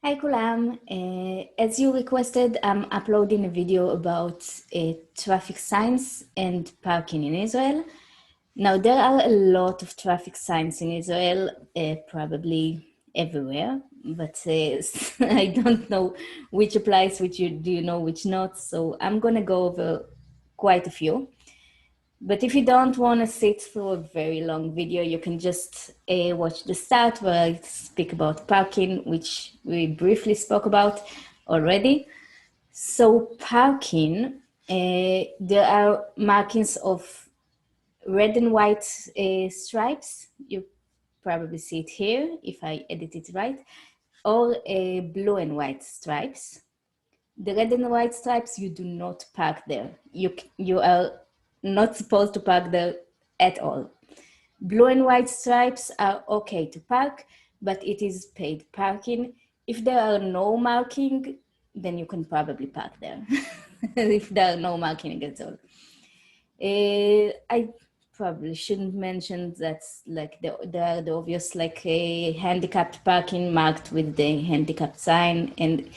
Hi Kulam, as you requested, I'm uploading a video about traffic signs and parking in Israel. Now, there are a lot of traffic signs in Israel, probably everywhere, but I don't know which applies, which do you know, which not. So I'm gonna go over quite a few. But if you don't want to sit through a very long video, you can just watch the start where I speak about parking, which we briefly spoke about already. So parking, there are markings of red and white stripes. You probably see it here if I edit it right, or blue and white stripes. The red and white stripes, you do not park there. You are not supposed to park there at all. Blue and white stripes are okay to park, but it is paid parking. If there are no marking, then you can probably park there. If there are no marking at all. I probably shouldn't mention that like there are the obvious like a handicapped parking marked with the handicapped sign, and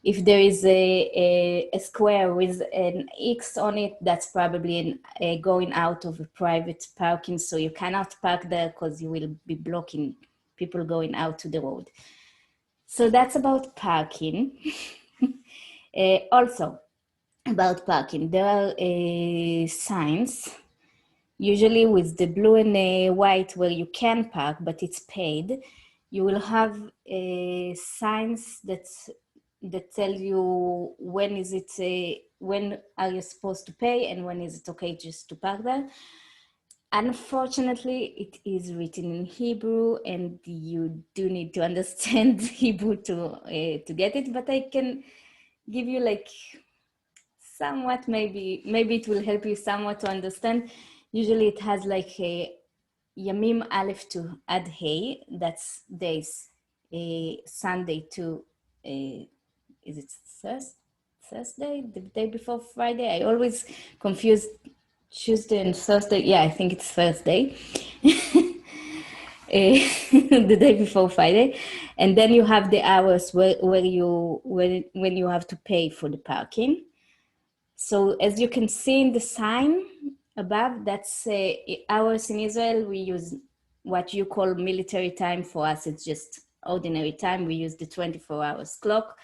if there is a square with an X on it, that's probably going out of a private parking, so you cannot park there because you will be blocking people going out to the road. So that's about parking. Also, about parking, there are signs, usually with the blue and white where you can park, but it's paid. You will have signs that tell you when is it, when are you supposed to pay and when is it okay just to park there. Unfortunately, it is written in Hebrew and you do need to understand Hebrew to get it, but I can give you like somewhat, maybe it will help you somewhat to understand. Usually it has like a Yamim Aleph to Ad Hey, that's days, Sunday to, is it Thursday, the day before Friday? I always confuse Tuesday and Thursday. Yeah, I think it's Thursday. The day before Friday, and then you have the hours when you have to pay for the parking. So as you can see in the sign above, that's hours in Israel. We use what you call military time. For us, it's just ordinary time. We use the 24 hours clock.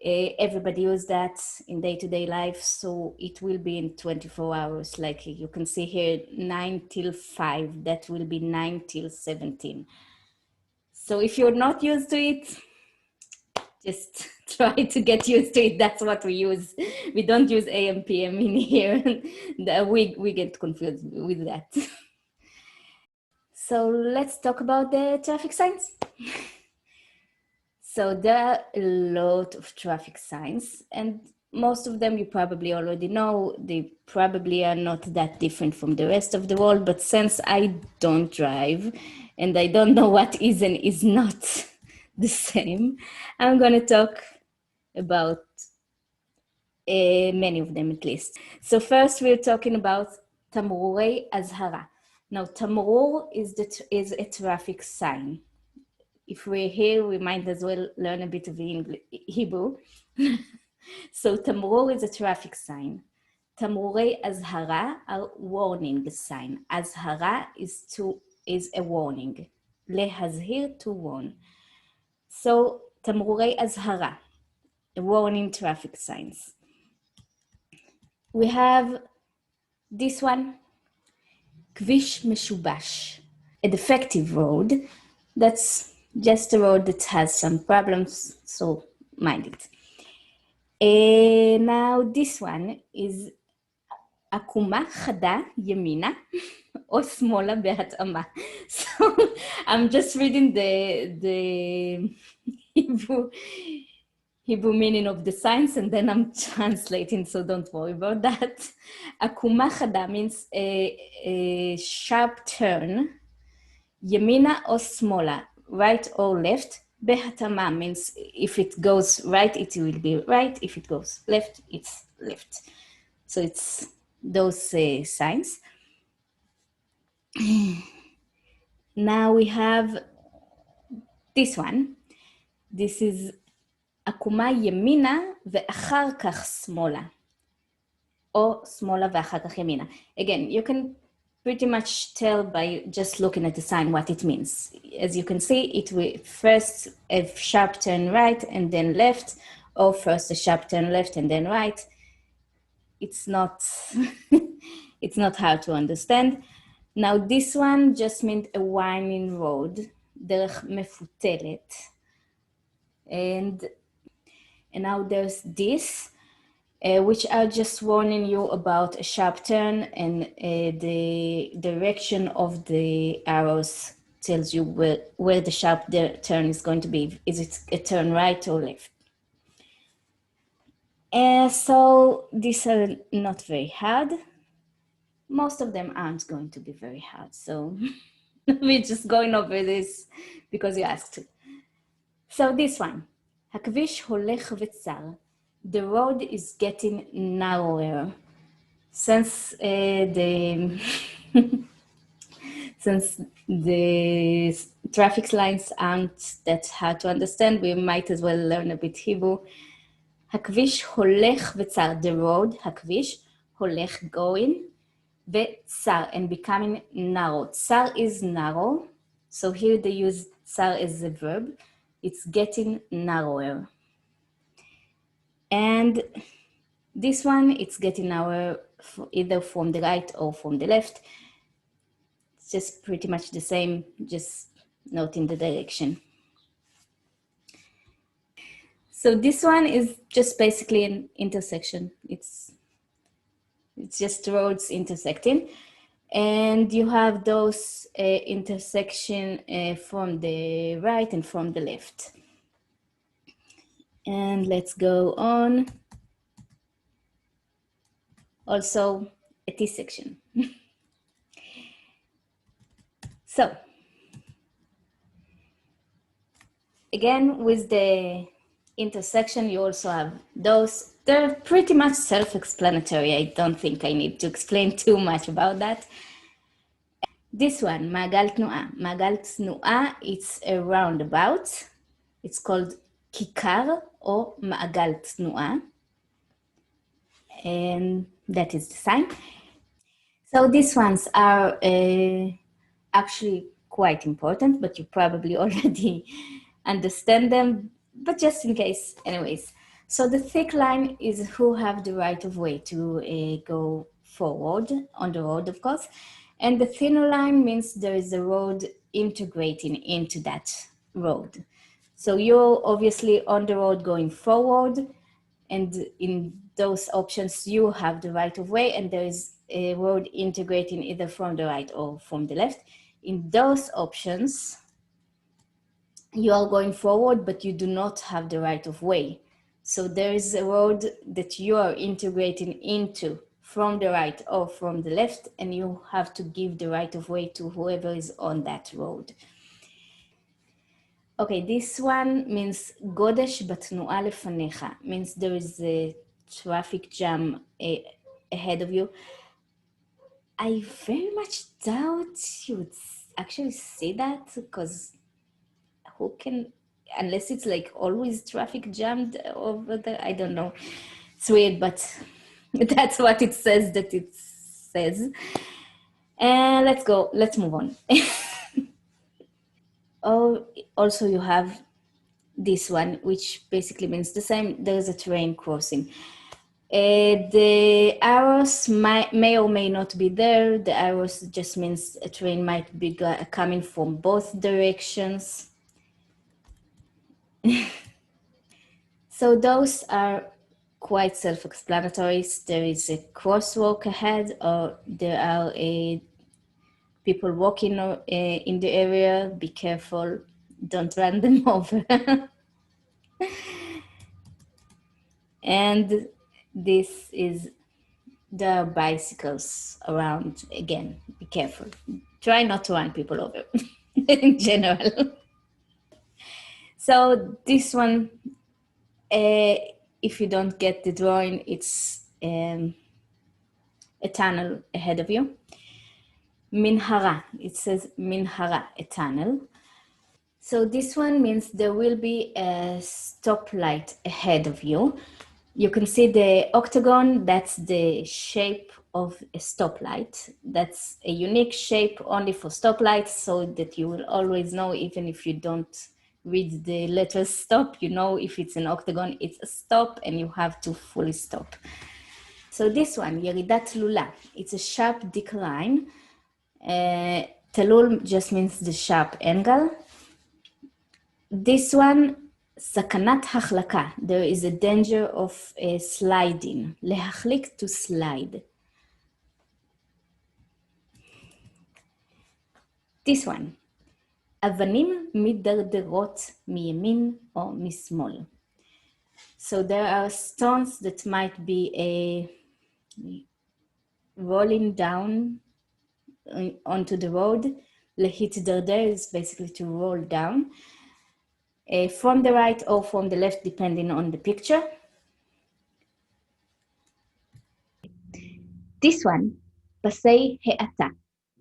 Everybody use that in day-to-day life. So it will be in 24 hours. Like you can see here, 9 till 5, that will be 9 till 17. So if you're not used to it, just try to get used to it. That's what we use. We don't use AM, PM in here. We get confused with that. So let's talk about the traffic signs. So there are a lot of traffic signs, and most of them you probably already know. They probably are not that different from the rest of the world, but since I don't drive and I don't know what is and is not the same, I'm going to talk about many of them at least. So first we're talking about Tamrurei Azhara. Now Tamrur is a traffic sign. If we're here, we might as well learn a bit of Hebrew. So Tamrur is a traffic sign. Tamrurei Azhara are warning sign. Azhara is a warning. Lehazhir, to warn. So Tamrurei Azhara, warning traffic signs. We have this one, Kvish Meshubash, a defective road. That's just a road that has some problems, so mind it. Now this one is Akuma Chada Yemina או שמאלה בהתאמה. So I'm just reading the Hebrew meaning of the signs, and then I'm translating, so don't worry about that. Akuma chada means a sharp turn. Yemina or smola, right or left. Behatama means if it goes right, it will be right. If it goes left, it's left. So it's those signs. Now we have this one. This is עקומה ימינה ואחר כך שמאלה. או שמאלה ואחר כך ימינה. Again, you can pretty much tell by just looking at the sign what it means. As you can see, it will first a sharp turn right and then left, or first a sharp turn left and then right. It's not, it's not hard to understand. Now this one just meant a winding road, דרך מפותלת. And now there's this, which are just warning you about a sharp turn, and the direction of the arrows tells you where the sharp turn is going to be. Is it a turn right or left? So these are not very hard. Most of them aren't going to be very hard. So we're just going over this because you asked. So this one, הכביש הולך וצר. The road is getting narrower. Since since the traffic lines aren't that hard to understand, we might as well learn a bit Hebrew. הכביש הולך וצר. The road, הכביש, הולך going, וצר, and becoming narrow. צר is narrow, so here they use צר as a verb. It's getting narrower. And this one, it's getting narrower either from the right or from the left. It's just pretty much the same, just noting the direction. So this one is just basically an intersection. It's just roads intersecting. And you have those intersection from the right and from the left. And let's go on. Also a T section. So again, with the intersection, you also have those. They're pretty much self-explanatory. I don't think I need to explain too much about that. This one, מעגל תנועה. מעגל תנועה, it's a roundabout. It's called כיכר או מעגל תנועה. And that is the sign. So these ones are actually quite important, but you probably already understand them, but just in case, anyways. So the thick line is who have the right of way to go forward on the road, of course. And the thinner line means there is a road integrating into that road. So you're obviously on the road going forward, and in those options, you have the right of way, and there is a road integrating either from the right or from the left. In those options, you are going forward, but you do not have the right of way. So there is a road that you are integrating into from the right or from the left, and you have to give the right of way to whoever is on that road. Okay, this one means גודש בתנועה לפניך, means there is a traffic jam ahead of you. I very much doubt you would actually see that, because who can, unless it's like always traffic jammed over there, I don't know. It's weird, but that's what it says that it says. And let's move on. Oh, also you have this one, which basically means the same. There's a train crossing. The arrows may or may not be there. The arrows just means a train might be coming from both directions. So those are quite self-explanatory. There is a crosswalk ahead, or there are people walking in the area. Be careful, don't run them over. And this is, there are bicycles around. Again, be careful. Try not to run people over in general. So this one, if you don't get the drawing, it's a tunnel ahead of you. Minhara, it says minhara, a tunnel. So this one means there will be a stoplight ahead of you. You can see the octagon, that's the shape of a stoplight. That's a unique shape only for stoplights, so that you will always know, even if you don't read the letter stop, you know if it's an octagon, it's a stop and you have to fully stop. So this one, ירידת תלולה, it's a sharp decline. תלול just means the sharp angle. This one, סכנת החלקה, there is a danger of sliding, להחליק to slide. This one, אבנים מתדרדרות מימין או משמאל. So there are stones that might be rolling down onto the road. להתדרדר is basically to roll down. From the right or from the left, depending on the picture. This one, פסי האטה,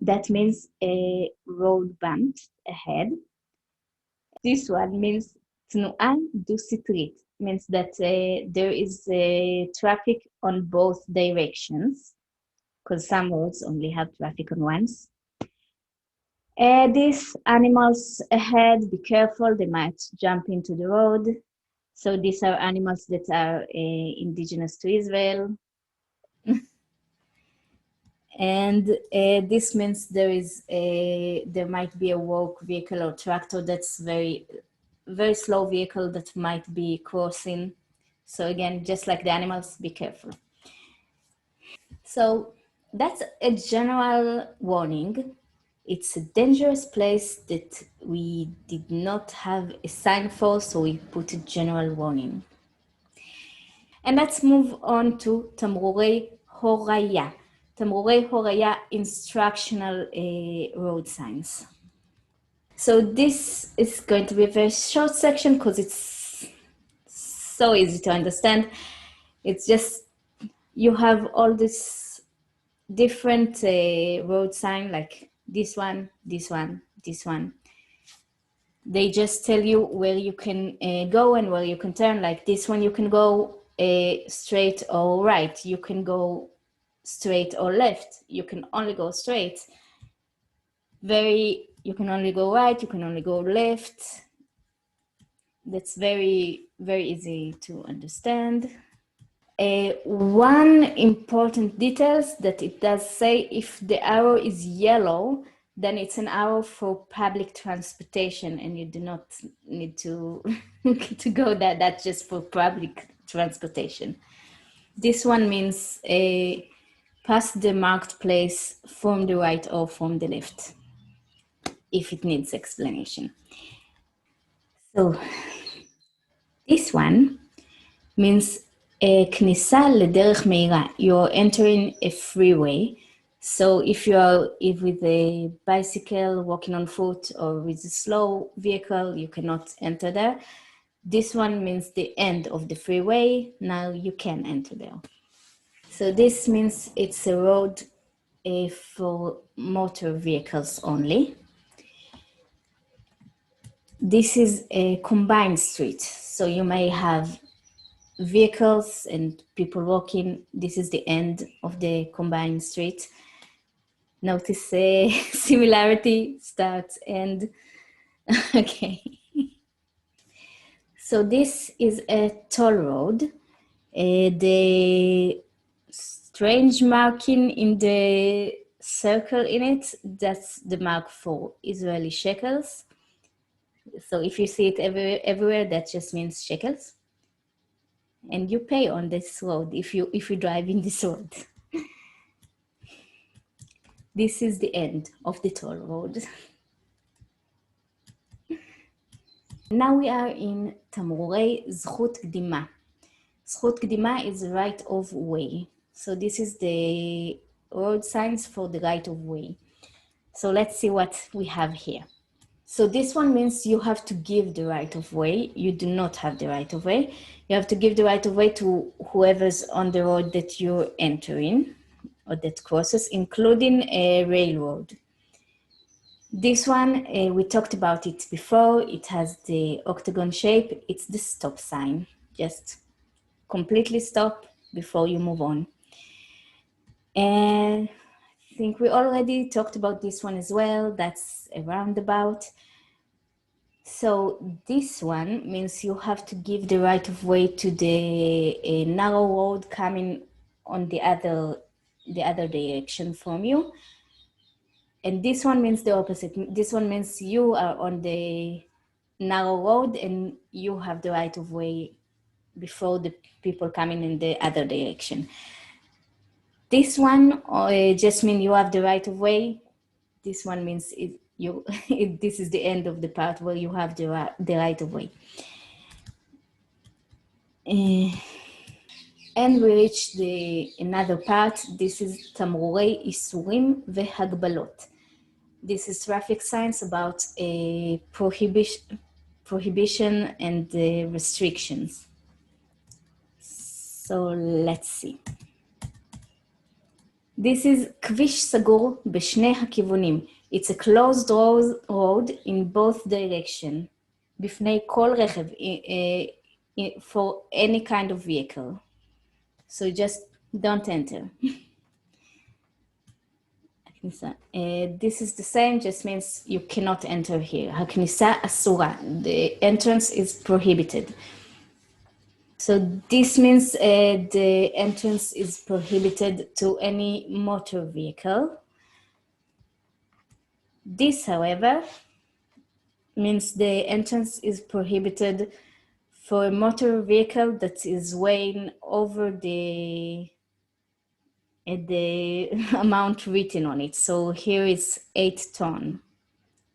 that means a road bumps ahead. This one means תנועה דו-סטרית, means that there is traffic on both directions, because some roads only have traffic on ones. These animals ahead, be careful, they might jump into the road. So these are animals that are indigenous to Israel. And this means there might be a walk vehicle or tractor that's very slow vehicle that might be crossing. So again, just like the animals, be careful. So that's a general warning. It's a dangerous place that we did not have a sign for, so we put a general warning. And let's move on to תמרורי הוריה. תמרורי הוריה, instructional road signs. So this is going to be a very short section because it's so easy to understand. It's just, you have all this different road sign, like this one, this one, this one. They just tell you where you can go and where you can turn. Like this one, you can go straight or right. You can go straight or left. You can only go straight. You can only go right, you can only go left. That's very, very easy to understand. One important detail is that it does say if the arrow is yellow, then it's an arrow for public transportation and you do not need to, to go there. That's just for public transportation. This one means pass the marked place from the right or from the left, if it needs explanation. So this one means כניסה לדרך מהירה. You're entering a freeway. So if with a bicycle, walking on foot, or with a slow vehicle, you cannot enter there. This one means the end of the freeway. Now you can enter there. So this means it's a road for motor vehicles only. This is a combined street. So you may have vehicles and people walking. This is the end of the combined street. Notice similarity, start, end. Okay. So this is a toll road. The strange marking in the circle in it, that's the mark for Israeli shekels. So if you see it everywhere, that just means shekels. And you pay on this road if you drive in this road. This is the end of the toll road. Now we are in תמרורי זכות קדימה. זכות קדימה is right of way. So this is the road signs for the right of way. So let's see what we have here. So this one means you have to give the right of way. You do not have the right of way. You have to give the right of way to whoever's on the road that you're entering or that crosses, including a railroad. This one, we talked about it before. It has the octagon shape. It's the stop sign. Just completely stop before you move on. And I think we already talked about this one as well. That's a roundabout. So this one means you have to give the right of way to the narrow road coming on the other direction from you. And this one means the opposite. This one means you are on the narrow road and you have the right of way before the people coming in the other direction. This one just means you have the right of way. This one means this is the end of the part where you have the right of way. And we reach another part. This is תמרורי איסורים והגבלות. This is traffic signs about prohibition and restrictions. So let's see. This is כביש סגור בשני הכיוונים. It's a closed road in both directions. בפני כל רכב, for any kind of vehicle. So just don't enter. This is the same, just means you cannot enter here. הכניסה אסורה. The entrance is prohibited. So this means the entrance is prohibited to any motor vehicle. This, however, means the entrance is prohibited for a motor vehicle that is weighing over the amount written on it. So here is 8 tons.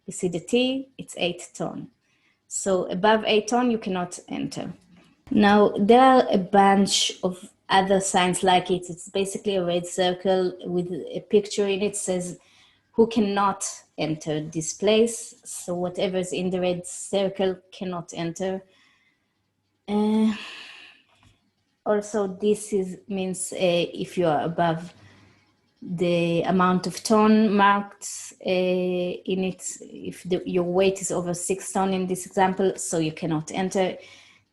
You see the T, it's 8 tons. So above 8 tons, you cannot enter. Now, there are a bunch of other signs like it. It's basically a red circle with a picture in it, says who cannot enter this place. So whatever is in the red circle cannot enter. Also, this means if you are above the amount of ton marked in it, if your weight is over 6 tons in this example, so you cannot enter.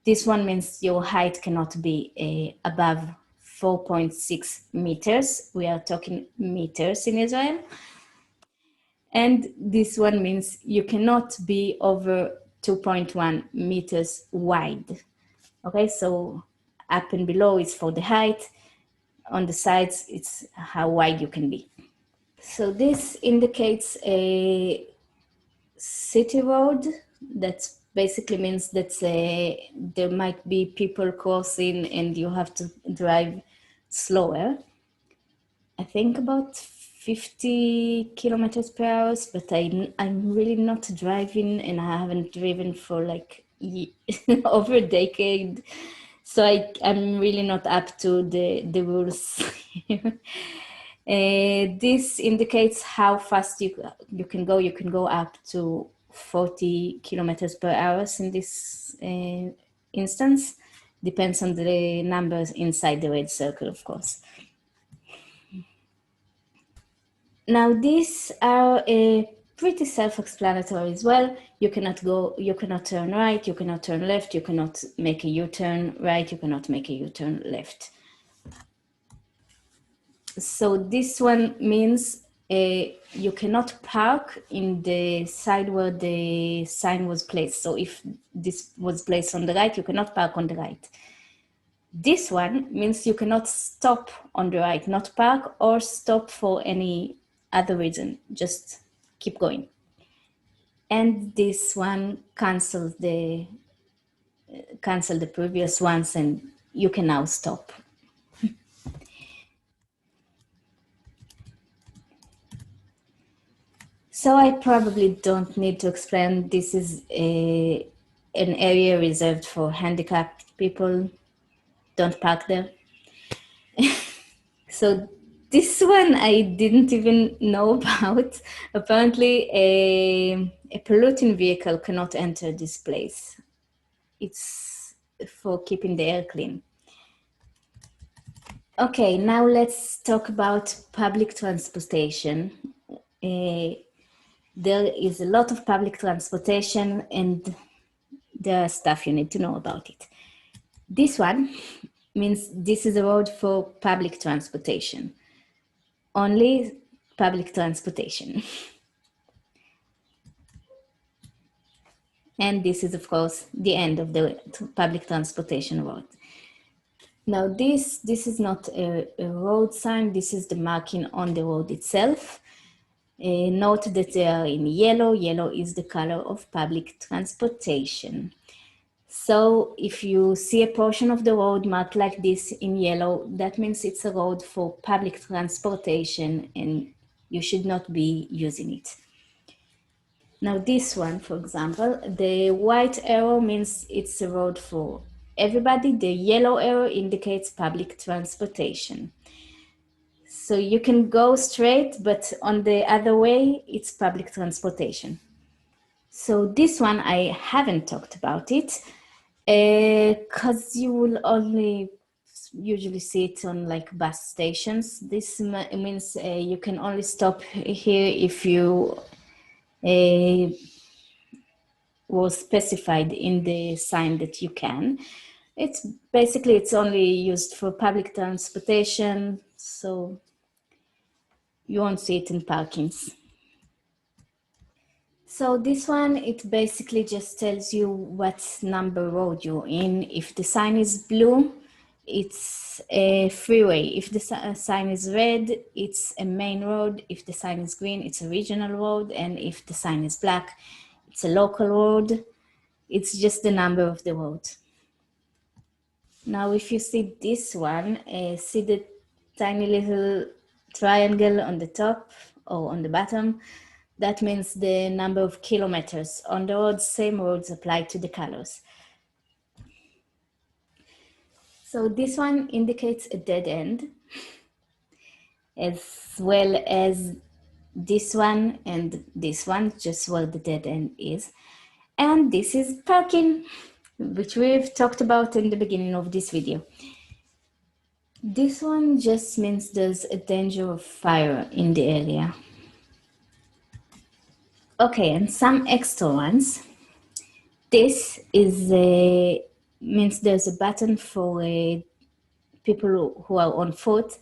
This one means your height cannot be above 4.6 meters. We are talking meters in Israel. And this one means you cannot be over 2.1 meters wide. Okay, so up and below is for the height. On the sides, it's how wide you can be. So this indicates a city road. That basically means that there might be people crossing and you have to drive slower. I think about 50 kilometers per hour, but I'm really not driving and I haven't driven for like over a decade. So I'm really not up to the rules here. This indicates how fast you can go. You can go up to 40 kilometers per hour in this instance. Depends on the numbers inside the red circle, of course. Now, these are pretty self-explanatory as well. You cannot turn right, you cannot turn left, you cannot make a U-turn right, you cannot make a U-turn left. So this one means you cannot park in the side where the sign was placed. So if this was placed on the right, you cannot park on the right. This one means you cannot stop on the right, not park or stop for any other reason, just keep going. And this one cancel the previous ones and you can now stop. So I probably don't need to explain, this is an area reserved for handicapped people. Don't park there. So this one I didn't even know about. Apparently a polluting vehicle cannot enter this place. It's for keeping the air clean. Okay, now let's talk about public transportation. there is a lot of public transportation and there are stuff you need to know about it. This one means this is a road for public transportation. Only public transportation. And this is, of course, the end of the public transportation road. Now this is not a road sign, this is the marking on the road itself. Note that they are in yellow. Yellow is the color of public transportation. So if you see a portion of the road marked like this in yellow, that means it's a road for public transportation and you should not be using it. Now this one, for example, the white arrow means it's a road for everybody. The yellow arrow indicates public transportation. So you can go straight, but on the other way, it's public transportation. So this one, I haven't talked about it because you will only usually see it on like bus stations. This means you can only stop here if you was specified in the sign that you can. It's basically, it's only used for public transportation, so you won't see it in parkings. So this one, it basically just tells you what number road you're in. If the sign is blue, it's a freeway. If the sign is red, it's a main road. If the sign is green, it's a regional road. And if the sign is black, it's a local road. It's just the number of the road. Now, if you see this one, see the tiny little triangle on the top or on the bottom, that means the number of kilometers on the road. Same roads apply to the colors. So this one indicates a dead end, as well as this one and this one, just where the dead end is. And this is parking, which we've talked about in the beginning of this video. This one just means there's a danger of fire in the area. Okay, and some extra ones. This is means there's a button for people who are on foot.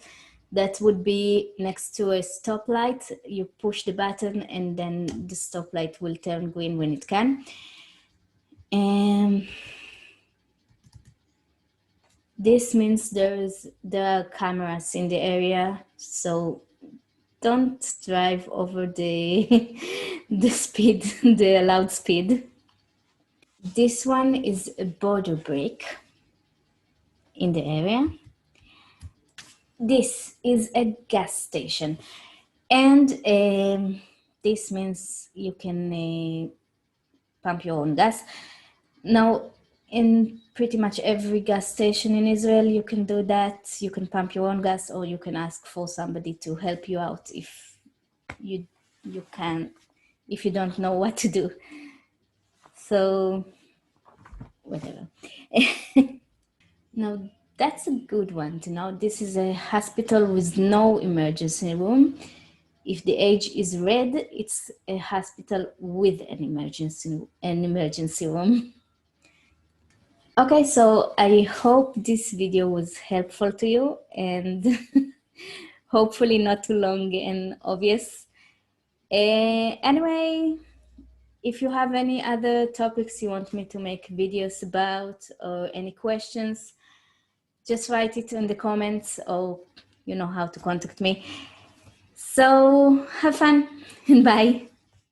That would be next to a stoplight. You push the button and then the stoplight will turn green when it can. And this means there are cameras in the area, so don't drive over the speed, the allowed speed. This one is a border break in the area. This is a gas station, and this means you can pump your own gas. Now, in pretty much every gas station in Israel, you can do that. You can pump your own gas, or you can ask for somebody to help you out if you don't know what to do. So, whatever. Now, that's a good one to know. This is a hospital with no emergency room. If the age is red, it's a hospital with an emergency room. Okay, so I hope this video was helpful to you and hopefully not too long and obvious. Anyway, if you have any other topics you want me to make videos about or any questions, just write it in the comments or you know how to contact me. So have fun and bye.